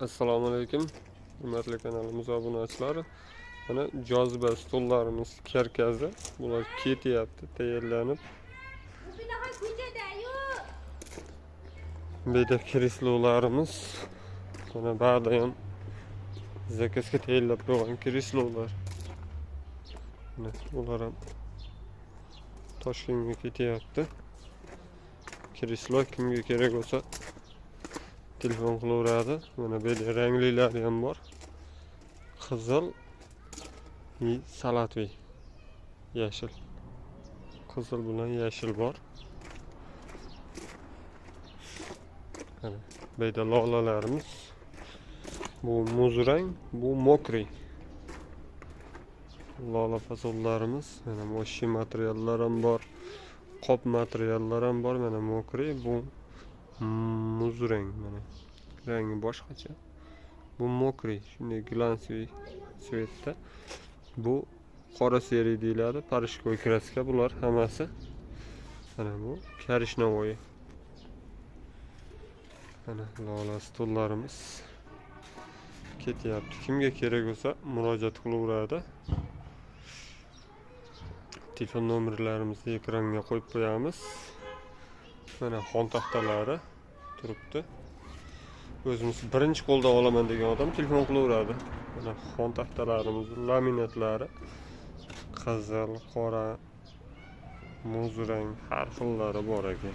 Assalomu alaykum. Hurmatli kanalimiz obunachilari. Mana joziba stollarimiz karkazi. Bular ketyapti, tayyorlanib. Beda kreslolarimiz. Mana ba'da ham zakazga tayyorlab qo'ygan kreslolar. Mana ular ham Toshkentga ketyapti. Kreslo kimga kerak bo'lsa telefon qilaveradi. Mana bu yerda ranglilari ham bor. Qizil va salatviy. Yashil. Qizil bilan yashil bor. Mana bu yerda lolalarimiz. Bu muzrang, bu mokriy. Lola fasollarimiz. Mana moshi materiallar ham bor. Qop materiallar ham bor. Mana mokriy, bu muzrang. Mana rangi boshqacha. Bu mokriy, shunday glansli svetda. Bu qora seri deyiladi, parishkoy kraska bular hammasi. Mana bu karishnovoy. Mana lola stollarimiz ketyapti. Kimga kerak bo'lsa murojaat qilaveradi. Telefon nomerlarimizni ekranga qo'yib qo'yamiz. Mana xon taxtalari turibdi. O'zimiz birinchi qo'lda olaman degan odam telefon qilaveradi. Mana xon taxtalarimiz, laminatlari qizil, qora, muz rang har xillari bor ekan.